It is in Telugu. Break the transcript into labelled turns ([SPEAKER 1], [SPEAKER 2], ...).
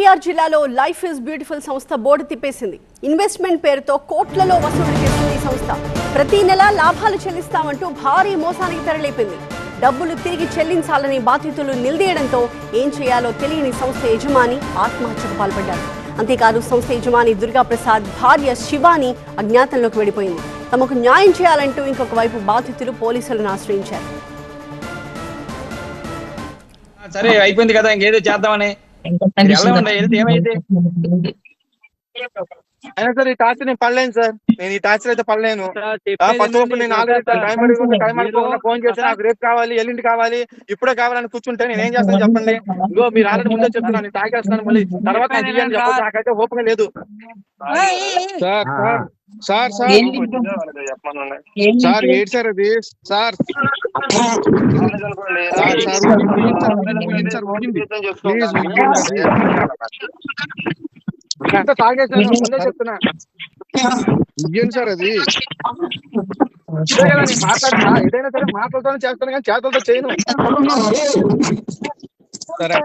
[SPEAKER 1] ఎన్టీఆర్ జిల్లాలో లైఫ్ ఇస్ బ్యూటిఫుల్ సంస్థ బోర్డు తిప్పేసింది. ఇన్వెస్ట్మెంట్ పేరుతో కోట్లలో వసూలు చేస్తుంది ఈ సంస్థ. ప్రతి నెల లాభాలు చెల్లిస్తామంటూ భారీ మోసానికి తెరలేపింది. డబ్బులు తిరిగి చెల్లించాలని బాధితులు నిలదీయడంతో ఏం చేయాలో తెలియని సంస్థ యజమాని ఆత్మహత్యకు పాల్పడ్డారు. అంతేకాదు సంస్థ యజమాని దుర్గాప్రసాద్ భార్య శివాని అజ్ఞాతంలోకి వెళ్ళిపోయింది. తమకు న్యాయం చేయాలంటూ ఇంకొక వైపు బాధితులు పోలీసులను ఆశ్రయించారు.
[SPEAKER 2] సరే అయిపోయింది కదా, ఇంకేదో చేద్దామని ఏమైంది?
[SPEAKER 3] అయినా సార్ ఈ టార్చర్ నేను పడలేను సార్. నేను ఈ టార్చర్ అయితే పడలేను. నేను ఆల్రెడీ టైం అనుకోకుండా ఫోన్ చేస్తే నాకు రేపు కావాలి, ఎల్లుండి కావాలి, ఇప్పుడే కావాలని కూర్చుంటే నేను ఏం చేస్తాను చెప్పండి? ఇగో మీరు ఆల్రెడీ ముందే చెప్తున్నాను, నేను తాగేస్తాను, మళ్ళీ తర్వాత నాకైతే ఓపిక లేదు. సార్ సార్ సార్ సార్ ఏంటి సార్ అది? సార్ ప్లీజ్ ఎంత తాగేసాను ముందే చెప్తున్నా. ఏంటి సార్ అది? మాట్లాడుతున్నా, ఏదైనా సరే మాటలతోనే చేస్తాను కానీ చేతులతో చేయను. సరే.